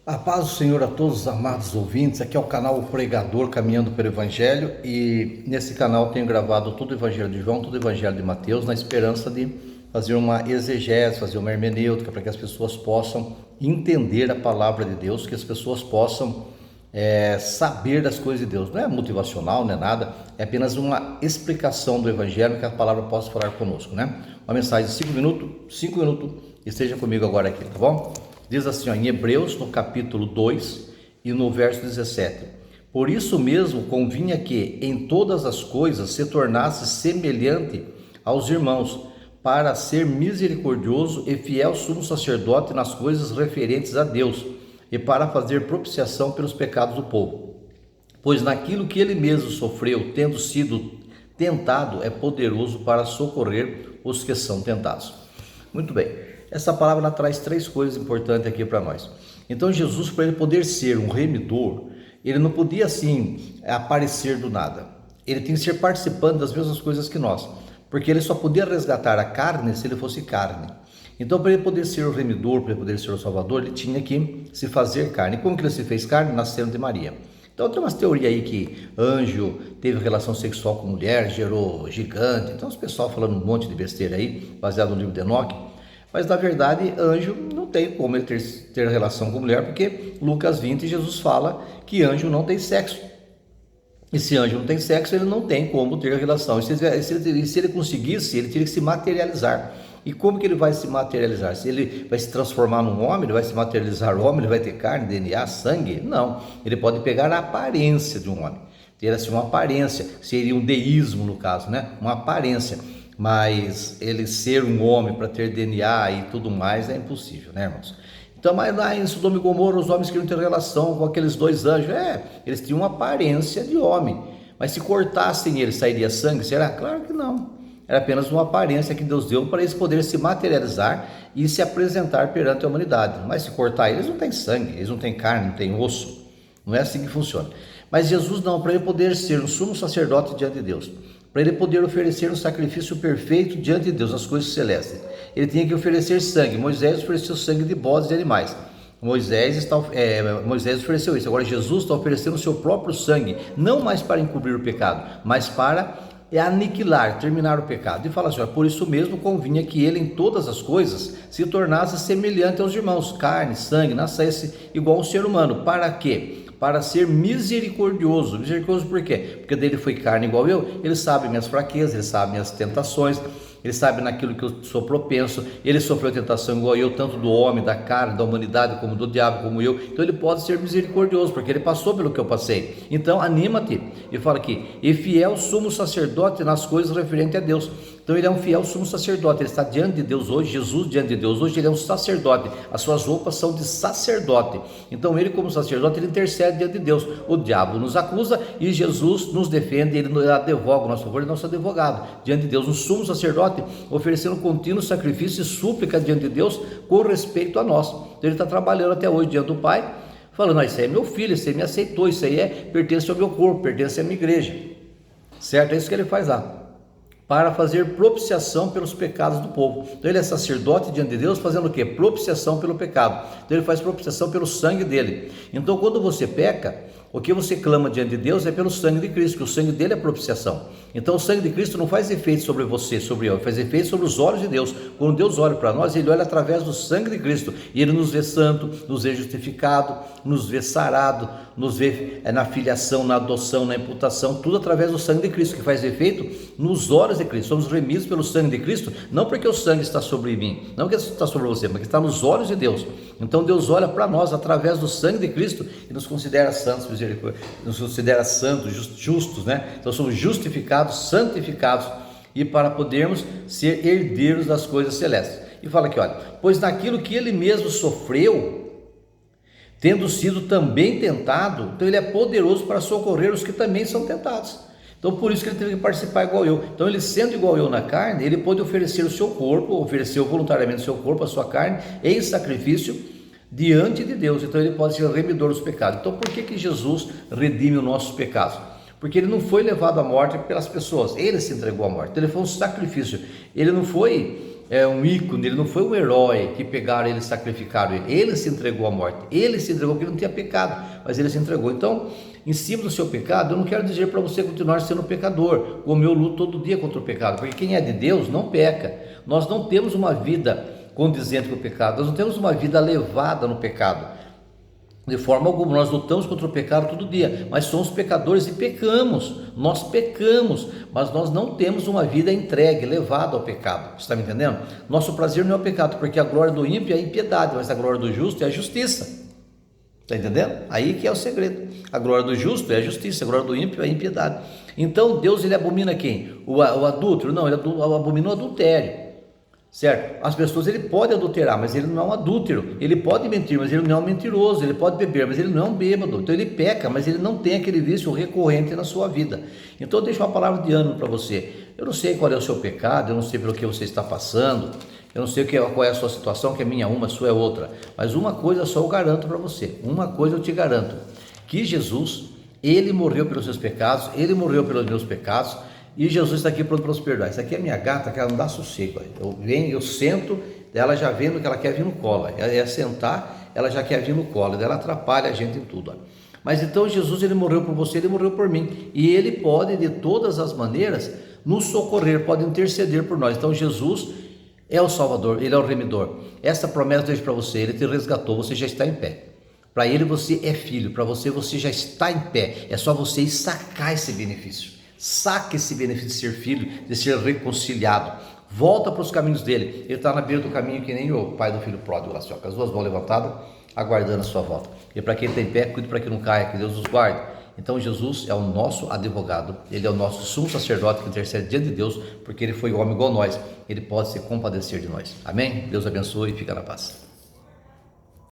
A paz do Senhor a todos os amados ouvintes. Aqui é o canal O Pregador Caminhando pelo Evangelho, e nesse canal tenho gravado todo o Evangelho de João, todo o Evangelho de Mateus, na esperança de fazer uma exegese, fazer uma hermenêutica, para que as pessoas possam entender a palavra de Deus, que as pessoas possam saber das coisas de Deus. Não é motivacional, não é nada, é apenas uma explicação do Evangelho, que a palavra possa falar conosco, né? Uma mensagem de 5 minutos, esteja comigo agora aqui, tá bom? Diz assim, em Hebreus, no capítulo 2 e no verso 17: por isso mesmo convinha que em todas as coisas se tornasse semelhante aos irmãos, para ser misericordioso e fiel sumo sacerdote nas coisas referentes a Deus, e para fazer propiciação pelos pecados do povo. Pois naquilo que ele mesmo sofreu, tendo sido tentado, é poderoso para socorrer os que são tentados. Muito bem. Essa palavra traz três coisas importantes aqui para nós. Então Jesus, para ele poder ser um remidor, ele não podia assim aparecer do nada. Ele tem que ser participante das mesmas coisas que nós, porque ele só podia resgatar a carne se ele fosse carne. Então, para ele poder ser o remidor, para ele poder ser o salvador, ele tinha que se fazer carne. E como que ele se fez carne? Nascendo de Maria. Então tem umas teorias aí que anjo teve relação sexual com mulher, gerou gigante. Então os pessoal falando um monte de besteira aí, baseado no livro de Enoque. Mas na verdade, anjo não tem como ele ter relação com mulher, porque Lucas 20, Jesus fala que anjo não tem sexo. E se anjo não tem sexo, ele não tem como ter relação. E se ele conseguisse, ele teria que se materializar. E como que ele vai se materializar? Se ele vai se transformar num homem, ele vai se materializar homem, ele vai ter carne, DNA, sangue? Não. Ele pode pegar a aparência de um homem. Ter assim uma aparência, seria um deísmo no caso, né? Uma aparência. Mas ele ser um homem para ter DNA e tudo mais é impossível, né, irmãos? Então, mas lá em Sodoma e Gomorra, os homens queriam ter relação com aqueles dois anjos. Eles tinham uma aparência de homem, mas se cortassem eles, sairia sangue? Será? Claro que não. Era apenas uma aparência que Deus deu para eles poderem se materializar e se apresentar perante a humanidade. Mas se cortar eles, não tem sangue, eles não têm carne, não têm osso. Não é assim que funciona. Mas Jesus não, para ele poder ser um sumo sacerdote diante de Deus, para ele poder oferecer um sacrifício perfeito diante de Deus, nas coisas celestes, ele tinha que oferecer sangue. Moisés ofereceu sangue de bodes e de animais. Moisés ofereceu isso. Agora Jesus está oferecendo o seu próprio sangue, não mais para encobrir o pecado, mas para aniquilar, terminar o pecado. E fala assim, por isso mesmo convinha que ele em todas as coisas se tornasse semelhante aos irmãos, carne, sangue, nascesse igual ao ser humano. Para quê? Para ser misericordioso. Misericordioso por quê? Porque dele foi carne igual eu, ele sabe minhas fraquezas, ele sabe minhas tentações, ele sabe naquilo que eu sou propenso, ele sofreu tentação igual eu, tanto do homem, da carne, da humanidade, como do diabo, como eu. Então ele pode ser misericordioso, porque ele passou pelo que eu passei. Então anima-te, e fala aqui, e fiel sumo sacerdote nas coisas referentes a Deus. Então ele é um fiel sumo sacerdote, ele está diante de Deus hoje, Jesus diante de Deus hoje, ele é um sacerdote, as suas roupas são de sacerdote. Então ele, como sacerdote, ele intercede diante de Deus. O diabo nos acusa e Jesus nos defende, ele advoga o nosso favor, ele é nosso advogado diante de Deus, um sumo sacerdote oferecendo contínuo sacrifício e súplica diante de Deus com respeito a nós. Então ele está trabalhando até hoje diante do Pai, falando, isso aí é meu filho, isso aí me aceitou, isso aí pertence ao meu corpo, pertence à minha igreja, certo? É isso que ele faz lá, para fazer propiciação pelos pecados do povo. Então ele é sacerdote diante de Deus, fazendo o quê? Propiciação pelo pecado. Então ele faz propiciação pelo sangue dele. Então quando você peca, o que você clama diante de Deus é pelo sangue de Cristo, que o sangue dele é propiciação. Então o sangue de Cristo não faz efeito sobre você, sobre eu, faz efeito sobre os olhos de Deus. Quando Deus olha para nós, ele olha através do sangue de Cristo, e ele nos vê santo, nos vê justificado, nos vê sarado, nos vê na filiação, na adoção, na imputação, tudo através do sangue de Cristo, que faz efeito nos olhos de Cristo. Somos remidos pelo sangue de Cristo, não porque o sangue está sobre mim, não que está sobre você, mas que está nos olhos de Deus. Então Deus olha para nós através do sangue de Cristo e nos considera santos, nos considera santos, justos, né? Então somos justificados, santificados, e para podermos ser herdeiros das coisas celestes. E fala aqui, olha, pois naquilo que ele mesmo sofreu, tendo sido também tentado, então ele é poderoso para socorrer os que também são tentados. Então por isso que ele teve que participar igual eu. Então ele, sendo igual eu na carne, ele pôde oferecer o seu corpo, ofereceu voluntariamente o seu corpo, a sua carne, em sacrifício diante de Deus. Então ele pode ser o remidor dos pecados. Então por que Jesus redime os nossos pecados? Porque ele não foi levado à morte pelas pessoas, ele se entregou à morte. Então ele foi um sacrifício. Ele não foi um ícone, ele não foi um herói que pegaram ele e sacrificaram ele. Ele se entregou à morte, ele se entregou porque ele não tinha pecado, mas ele se entregou. Então, em cima do seu pecado, eu não quero dizer para você continuar sendo pecador, como eu luto todo dia contra o pecado, porque quem é de Deus não peca. Nós não temos uma vida condizente com o pecado, nós não temos uma vida levada no pecado, de forma alguma. Nós lutamos contra o pecado todo dia, mas somos pecadores e pecamos, nós pecamos, mas nós não temos uma vida entregue, levada ao pecado. Você está me entendendo? Nosso prazer não é o pecado, porque a glória do ímpio é a impiedade, mas a glória do justo é a justiça. Está entendendo? Aí que é o segredo. A glória do justo é a justiça, a glória do ímpio é a impiedade. Então Deus, ele abomina quem? O adúltero? Não, ele abomina o adultério, certo? As pessoas, ele pode adulterar, mas ele não é um adúltero. Ele pode mentir, mas ele não é um mentiroso. Ele pode beber, mas ele não é um bêbado. Então ele peca, mas ele não tem aquele vício recorrente na sua vida. Então eu deixo uma palavra de ânimo para você. Eu não sei qual é o seu pecado, eu não sei pelo que você está passando, eu não sei qual é a sua situação, que é minha uma, a sua é outra, mas uma coisa só eu garanto para você, uma coisa eu te garanto, que Jesus, ele morreu pelos seus pecados, ele morreu pelos meus pecados, e Jesus está aqui pronto para nos perdoar. Essa aqui é minha gata, que ela não dá sossego. Eu sento, ela já vendo que ela quer vir no colo. Ela ia sentar, ela já quer vir no colo, ela atrapalha a gente em tudo. Mas então Jesus, ele morreu por você, ele morreu por mim, e ele pode de todas as maneiras nos socorrer, pode interceder por nós. Então Jesus é o Salvador, ele é o remidor. Essa promessa eu deixo para você, ele te resgatou, você já está em pé. Para ele você é filho, para você já está em pé. É só você ir sacar esse benefício. Saque esse benefício de ser filho, de ser reconciliado. Volta para os caminhos dele. Ele está na beira do caminho, que nem o pai do filho pródigo, assim, ó, com as duas mãos levantadas, aguardando a sua volta. E para quem está em pé, cuide para que não caia, que Deus os guarde. Então Jesus é o nosso advogado, ele é o nosso sumo sacerdote que intercede diante de Deus, porque ele foi homem igual a nós, ele pode se compadecer de nós. Amém? Deus abençoe e fica na paz.